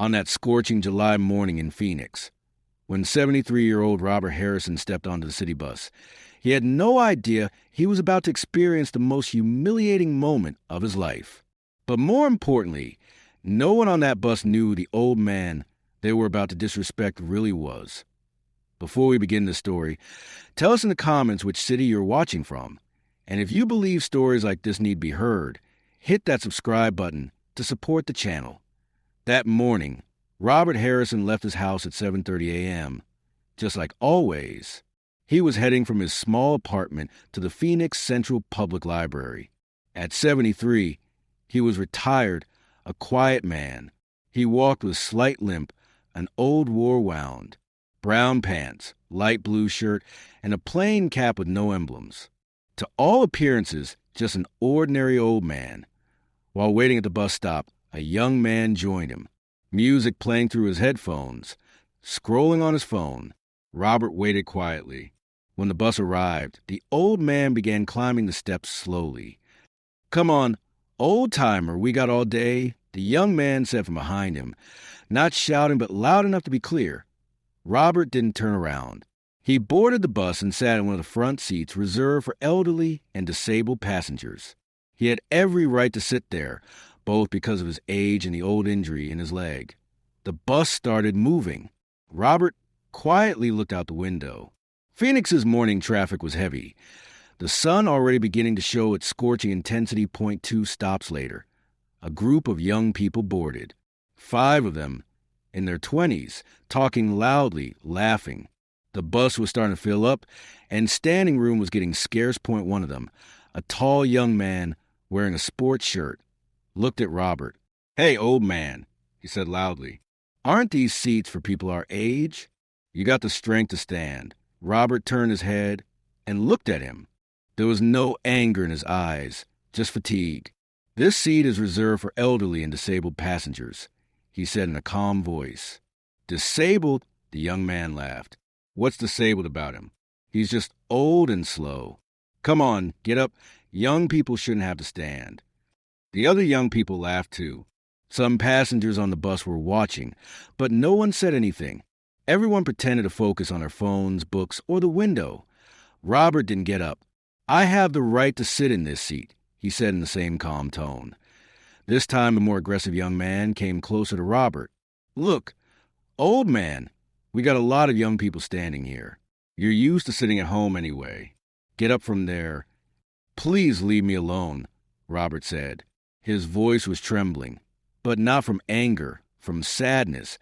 on that scorching July morning in Phoenix, when 73-year-old Robert Harrison stepped onto the city bus. He had no idea he was about to experience the most humiliating moment of his life. But more importantly, no one on that bus knew the old man they were about to disrespect really was. Before we begin the story, tell us in the comments which city you're watching from. And if you believe stories like this need be heard, hit that subscribe button to support the channel. That morning, Robert Harrison left his house at 7:30 a.m. Just like always, he was heading from his small apartment to the Phoenix Central Public Library. At 73, he was retired, a quiet man. He walked with a slight limp, an old war-wound, brown pants, light blue shirt, and a plain cap with no emblems. To all appearances, just an ordinary old man. While waiting at the bus stop, a young man joined him, music playing through his headphones. Scrolling on his phone, Robert waited quietly. When the bus arrived, the old man began climbing the steps slowly. "Come on, old-timer, we got all day," the young man said from behind him, not shouting but loud enough to be clear. Robert didn't turn around. He boarded the bus and sat in one of the front seats reserved for elderly and disabled passengers. He had every right to sit there, both because of his age and the old injury in his leg. The bus started moving. Robert quietly looked out the window. Phoenix's morning traffic was heavy, the sun already beginning to show its scorching intensity. 2 stops later, a group of young people boarded. 5 of them, in their 20s, talking loudly, laughing. The bus was starting to fill up, and standing room was getting scarce. 1 of them, a tall young man wearing a sports shirt, looked at Robert. "Hey, old man," he said loudly. "Aren't these seats for people our age? You got the strength to stand." Robert turned his head and looked at him. There was no anger in his eyes, just fatigue. "This seat is reserved for elderly and disabled passengers," he said in a calm voice. "Disabled?" The young man laughed. "What's disabled about him? He's just old and slow. Come on, get up. Young people shouldn't have to stand." The other young people laughed too. Some passengers on the bus were watching, but no one said anything. Everyone pretended to focus on their phones, books, or the window. Robert didn't get up. "I have the right to sit in this seat," he said in the same calm tone. This time the more aggressive young man came closer to Robert. "Look, old man, we got a lot of young people standing here. You're used to sitting at home anyway. Get up from there." "Please leave me alone," Robert said. His voice was trembling, but not from anger, from sadness.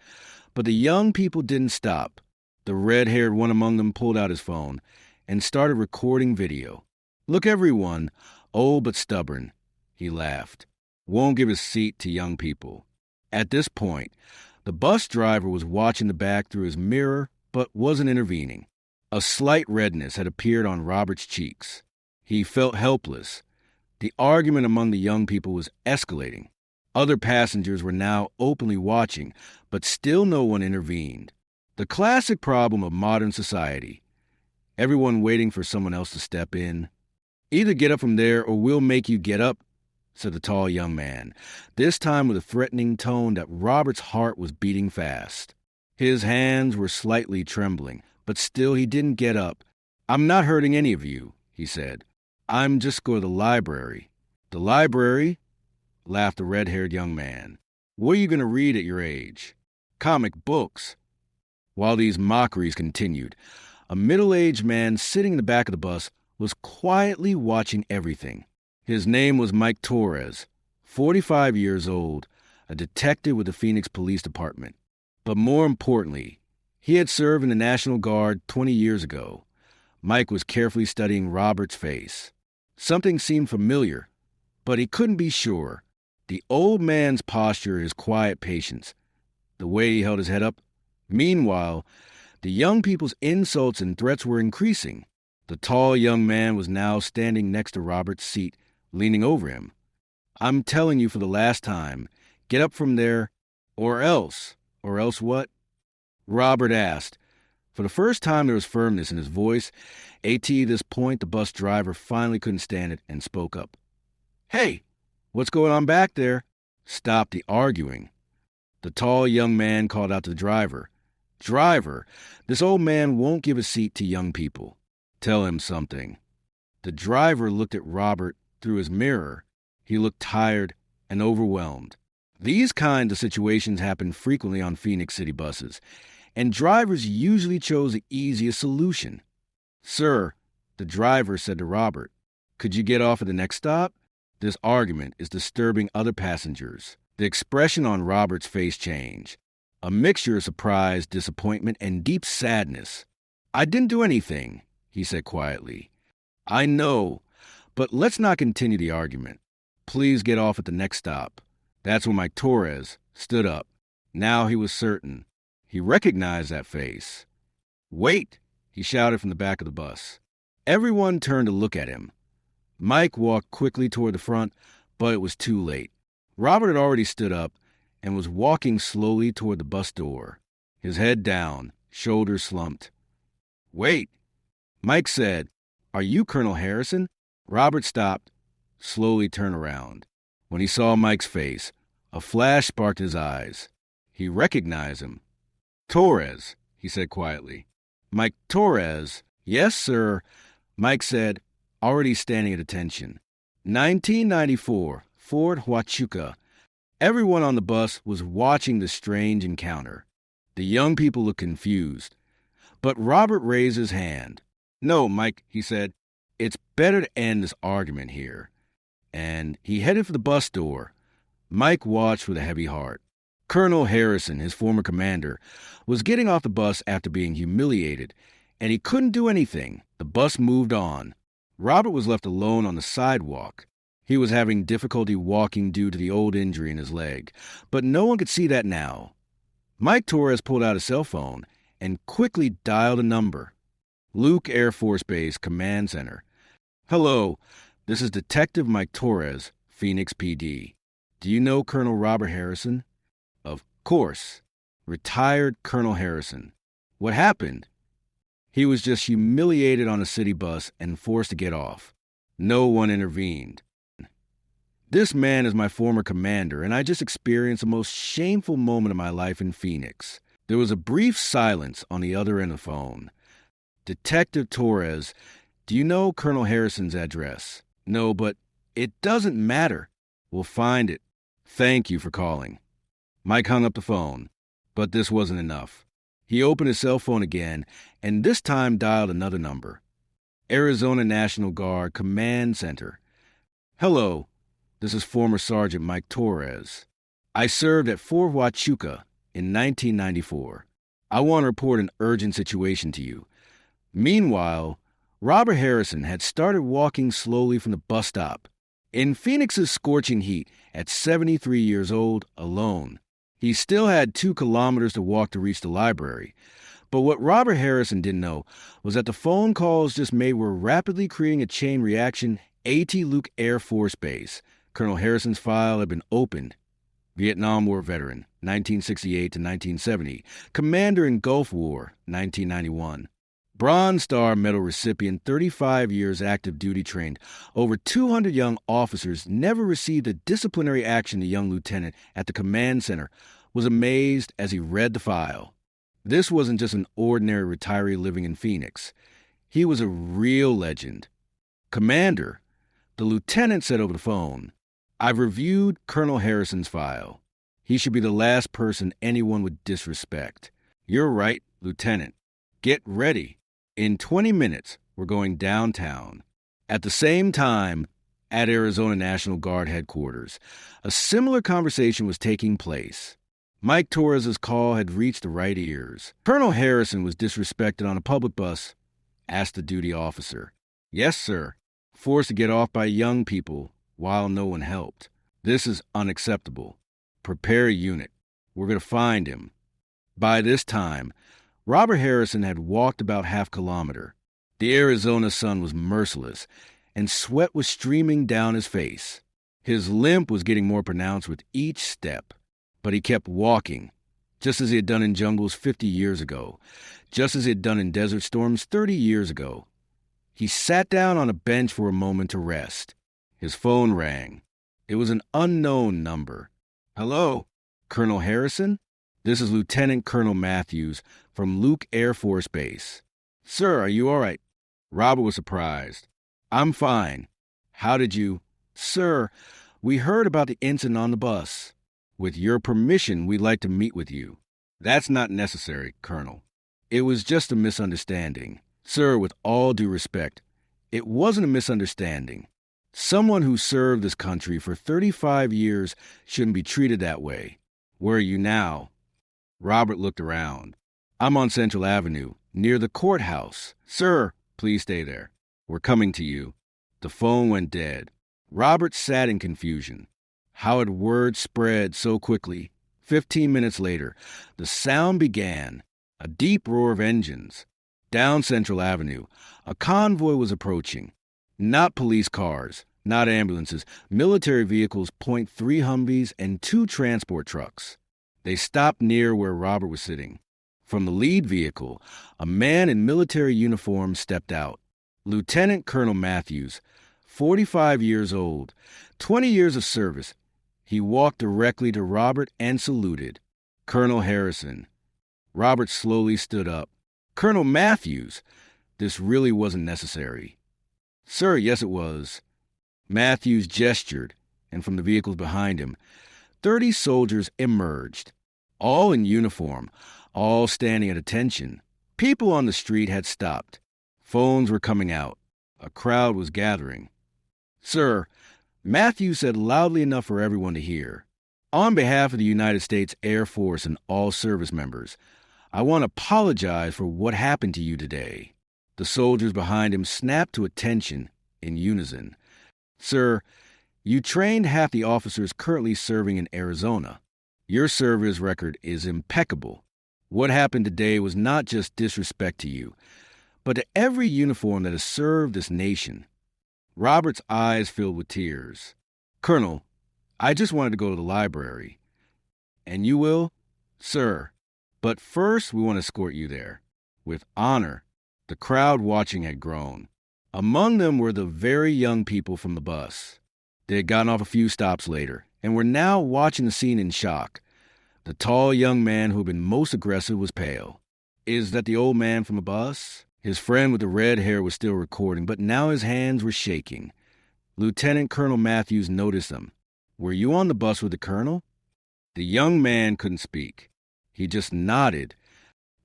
But the young people didn't stop. The red-haired one among them pulled out his phone and started recording video. "Look, everyone, old but stubborn," he laughed. "Won't give his seat to young people." At this point, the bus driver was watching the back through his mirror but wasn't intervening. A slight redness had appeared on Robert's cheeks. He felt helpless. The argument among the young people was escalating. Other passengers were now openly watching, but still no one intervened. The classic problem of modern society. Everyone waiting for someone else to step in. "Either get up from there or we'll make you get up," said the tall young man, this time with a threatening tone that Robert's heart was beating fast. His hands were slightly trembling, but still he didn't get up. "I'm not hurting any of you," he said. "I'm just going to the library." "The library?" laughed the red-haired young man. "What are you going to read at your age? Comic books." While these mockeries continued, a middle-aged man sitting in the back of the bus was quietly watching everything. His name was Mike Torres, 45 years old, a detective with the Phoenix Police Department. But more importantly, he had served in the National Guard 20 years ago. Mike was carefully studying Robert's face. Something seemed familiar, but he couldn't be sure. The old man's posture, his quiet patience, the way he held his head up. Meanwhile, the young people's insults and threats were increasing. The tall young man was now standing next to Robert's seat, leaning over him. "I'm telling you for the last time, get up from there, or else." "Or else what?" Robert asked. For the first time there was firmness in his voice. At this point, the bus driver finally couldn't stand it and spoke up. "Hey, what's going on back there?" "Stop the arguing." The tall young man called out to the driver. "Driver, this old man won't give a seat to young people. Tell him something." The driver looked at Robert through his mirror. He looked tired and overwhelmed. These kinds of situations happen frequently on Phoenix City buses, and drivers usually chose the easiest solution. "Sir," the driver said to Robert, "could you get off at the next stop?" This argument is disturbing other passengers. The expression on Robert's face changed. A mixture of surprise, disappointment, and deep sadness. "I didn't do anything," he said quietly. "I know, but let's not continue the argument. Please get off at the next stop." That's when Mike Torres stood up. Now he was certain. He recognized that face. "Wait!" he shouted from the back of the bus. Everyone turned to look at him. Mike walked quickly toward the front, but it was too late. Robert had already stood up and was walking slowly toward the bus door, his head down, shoulders slumped. "Wait!" Mike said, "Are you Colonel Harrison?" Robert stopped, slowly turned around. When he saw Mike's face, a flash sparked in his eyes. He recognized him. "Torres," he said quietly. "Mike Torres?" "Yes, sir," Mike said, already standing at attention. 1994, Fort Huachuca. Everyone on the bus was watching the strange encounter. The young people looked confused. But Robert raised his hand. "No, Mike," he said, "it's better to end this argument here." And he headed for the bus door. Mike watched with a heavy heart. Colonel Harrison, his former commander, was getting off the bus after being humiliated, and he couldn't do anything. The bus moved on. Robert was left alone on the sidewalk. He was having difficulty walking due to the old injury in his leg, but no one could see that now. Mike Torres pulled out his cell phone and quickly dialed a number. Luke Air Force Base Command Center. "Hello, this is Detective Mike Torres, Phoenix PD. Do you know Colonel Robert Harrison?" "Of course. Retired Colonel Harrison. What happened?" "He was just humiliated on a city bus and forced to get off. No one intervened." "This man is my former commander, and I just experienced the most shameful moment of my life in Phoenix." There was a brief silence on the other end of the phone. "Detective Torres, do you know Colonel Harrison's address?" "No, but it doesn't matter. We'll find it. Thank you for calling." Mike hung up the phone, but this wasn't enough. He opened his cell phone again, and this time dialed another number. Arizona National Guard Command Center. "Hello, this is former Sergeant Mike Torres. I served at Fort Huachuca in 1994. I want to report an urgent situation to you." Meanwhile, Robert Harrison had started walking slowly from the bus stop. In Phoenix's scorching heat, at 73 years old, alone. He still had 2 kilometers to walk to reach the library. But what Robert Harrison didn't know was that the phone calls just made were rapidly creating a chain reaction. A.T. Luke Air Force Base. Colonel Harrison's file had been opened. Vietnam War veteran, 1968 to 1970. Commander in Gulf War, 1991. Bronze Star Medal recipient, 35 years active duty trained. Over 200 young officers never received a disciplinary action. The young lieutenant at the command center was amazed as he read the file. This wasn't just an ordinary retiree living in Phoenix. He was a real legend. "Commander," the lieutenant said over the phone, "I've reviewed Colonel Harrison's file. He should be the last person anyone would disrespect." "You're right, Lieutenant. Get ready. In 20 minutes, we're going downtown." At the same time, at Arizona National Guard headquarters, a similar conversation was taking place. Mike Torres' call had reached the right ears. "Colonel Harrison was disrespected on a public bus?" asked the duty officer. "Yes, sir. Forced to get off by young people while no one helped. This is unacceptable. Prepare a unit. We're going to find him." By this time, Robert Harrison had walked about half kilometer. The Arizona sun was merciless, and sweat was streaming down his face. His limp was getting more pronounced with each step, but he kept walking, just as he had done in jungles 50 years ago, just as he had done in desert storms 30 years ago. He sat down on a bench for a moment to rest. His phone rang. It was an unknown number. "Hello?" Colonel Harrison? This is Lieutenant Colonel Matthews from Luke Air Force Base. Sir, are you all right? Robert was surprised. I'm fine. How did you... Sir, we heard about the incident on the bus. With your permission, we'd like to meet with you. That's not necessary, Colonel. It was just a misunderstanding. Sir, with all due respect, it wasn't a misunderstanding. Someone who served this country for 35 years shouldn't be treated that way. Where are you now? Robert looked around. I'm on Central Avenue, near the courthouse. Sir, please stay there. We're coming to you. The phone went dead. Robert sat in confusion. How had word spread so quickly? 15 minutes later, the sound began, a deep roar of engines. Down Central Avenue, a convoy was approaching. Not police cars, not ambulances, military vehicles, .3 Humvees, and 2 transport trucks. They stopped near where Robert was sitting. From the lead vehicle, a man in military uniform stepped out. Lieutenant Colonel Matthews, 45 years old, 20 years of service. He walked directly to Robert and saluted. Colonel Harrison. Robert slowly stood up. Colonel Matthews, this really wasn't necessary. Sir, yes it was. Matthews gestured, and from the vehicles behind him, 30 soldiers emerged, all in uniform, all standing at attention. People on the street had stopped. Phones were coming out. A crowd was gathering. Sir, Matthews said loudly enough for everyone to hear. On behalf of the United States Air Force and all service members, I want to apologize for what happened to you today. The soldiers behind him snapped to attention in unison. Sir, you trained half the officers currently serving in Arizona. Your service record is impeccable. What happened today was not just disrespect to you, but to every uniform that has served this nation. Robert's eyes filled with tears. Colonel, I just wanted to go to the library. And you will? Sir. But first, we want to escort you there. With honor. The crowd watching had grown. Among them were the very young people from the bus. They had gotten off a few stops later, and were now watching the scene in shock. The tall young man who had been most aggressive was pale. Is that the old man from the bus? His friend with the red hair was still recording, but now his hands were shaking. Lieutenant Colonel Matthews noticed them. Were you on the bus with the colonel? The young man couldn't speak. He just nodded.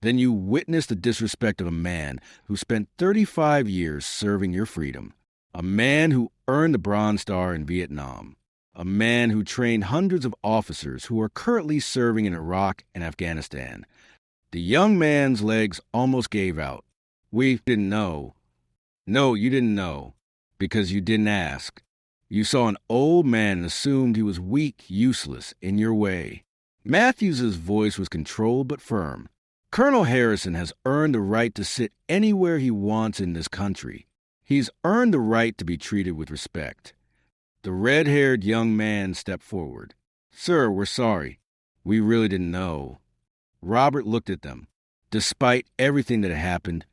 Then you witnessed the disrespect of a man who spent 35 years serving your freedom. A man who earned the Bronze Star in Vietnam. A man who trained hundreds of officers who are currently serving in Iraq and Afghanistan. The young man's legs almost gave out. We didn't know. No, you didn't know. Because you didn't ask. You saw an old man and assumed he was weak, useless, in your way. Matthews's voice was controlled but firm. Colonel Harrison has earned the right to sit anywhere he wants in this country. He's earned the right to be treated with respect. The red-haired young man stepped forward. Sir, we're sorry. We really didn't know. Robert looked at them. Despite everything that had happened,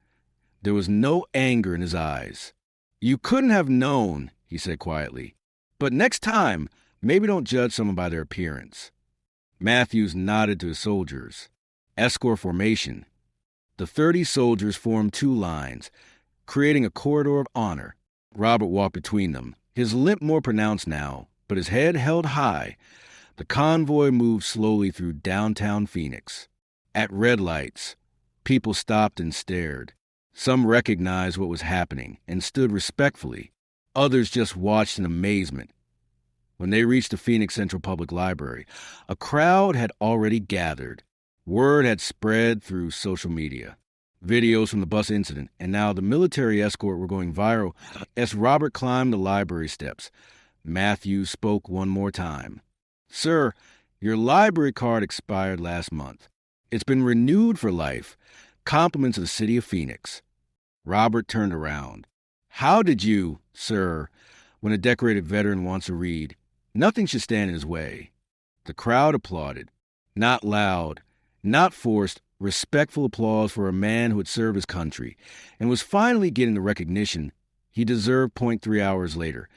there was no anger in his eyes. You couldn't have known, he said quietly. But next time, maybe don't judge someone by their appearance. Matthews nodded to his soldiers. Escort formation. The 30 soldiers formed 2 lines, creating a corridor of honor. Robert walked between them, his limp more pronounced now, but his head held high. The convoy moved slowly through downtown Phoenix. At red lights, people stopped and stared. Some recognized what was happening and stood respectfully. Others just watched in amazement. When they reached the Phoenix Central Public Library, a crowd had already gathered. Word had spread through social media. Videos from the bus incident, and now the military escort were going viral. As Robert climbed the library steps, Matthews spoke one more time. Sir, your library card expired last month. It's been renewed for life. Compliments of the city of Phoenix. Robert turned around. How did you, sir, when a decorated veteran wants to read, nothing should stand in his way. The crowd applauded. Not loud, not forced, respectful applause for a man who had served his country and was finally getting the recognition he deserved. 3 hours later,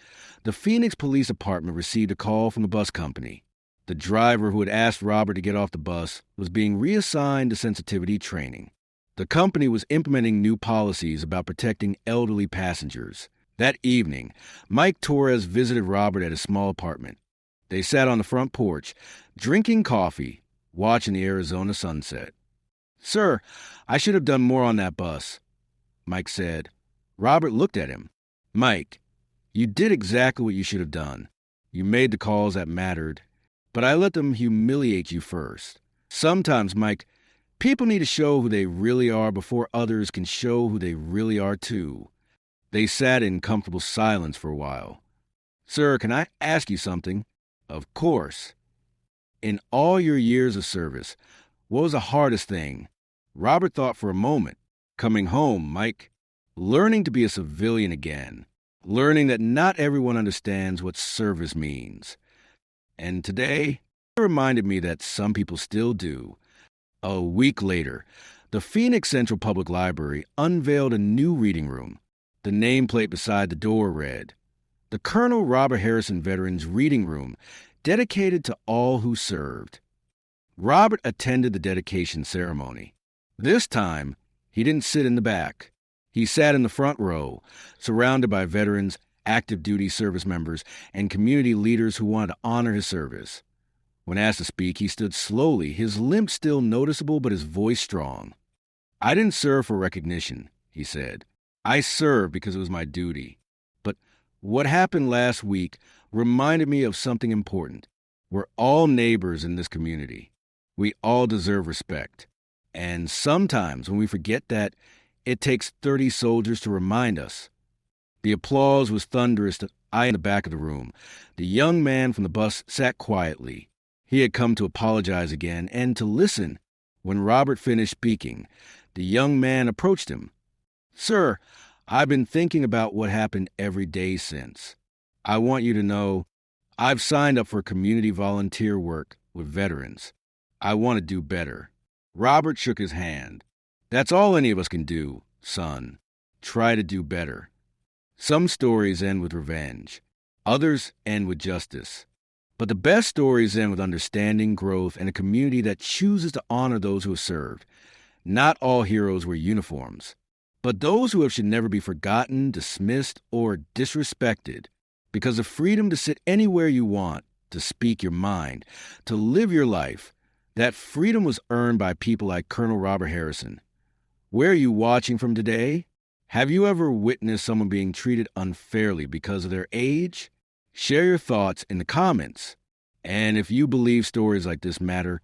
the Phoenix Police Department received a call from the bus company. The driver who had asked Robert to get off the bus was being reassigned to sensitivity training. The company was implementing new policies about protecting elderly passengers. That evening, Mike Torres visited Robert at his small apartment. They sat on the front porch, drinking coffee, watching the Arizona sunset. "Sir, I should have done more on that bus," Mike said. Robert looked at him. "Mike, you did exactly what you should have done. You made the calls that mattered, but I let them humiliate you first. Sometimes, Mike, people need to show who they really are before others can show who they really are too." They sat in comfortable silence for a while. "Sir, can I ask you something?" "Of course." "In all your years of service, what was the hardest thing?" Robert thought for a moment. "Coming home, Mike. Learning to be a civilian again. Learning that not everyone understands what service means. And today, it reminded me that some people still do." A week later, the Phoenix Central Public Library unveiled a new reading room. The nameplate beside the door read, "The Colonel Robert Harrison Veterans Reading Room, dedicated to all who served." Robert attended the dedication ceremony. This time, he didn't sit in the back. He sat in the front row, surrounded by veterans, active duty service members, and community leaders who wanted to honor his service. When asked to speak, he stood slowly, his limp still noticeable but his voice strong. "I didn't serve for recognition," he said. "I served because it was my duty. But what happened last week reminded me of something important. We're all neighbors in this community. We all deserve respect. And sometimes when we forget that, it takes 30 soldiers to remind us." The applause was thunderous. I in the back of the room. The young man from the bus sat quietly. He had come to apologize again and to listen. When Robert finished speaking, the young man approached him. "Sir, I've been thinking about what happened every day since. I want you to know I've signed up for community volunteer work with veterans. I want to do better." Robert shook his hand. "That's all any of us can do, son. Try to do better. Some stories end with revenge. Others end with justice. But the best stories end with understanding, growth, and a community that chooses to honor those who have served. Not all heroes wear uniforms, but those who should never be forgotten, dismissed, or disrespected. Because the freedom to sit anywhere you want, to speak your mind, to live your life, that freedom was earned by people like Colonel Robert Harrison. Where are you watching from today? Have you ever witnessed someone being treated unfairly because of their age? Share your thoughts in the comments. And if you believe stories like this matter,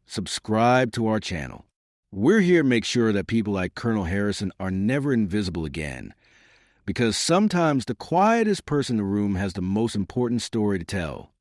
subscribe to our channel. We're here to make sure that people like Colonel Harrison are never invisible again. Because sometimes the quietest person in the room has the most important story to tell.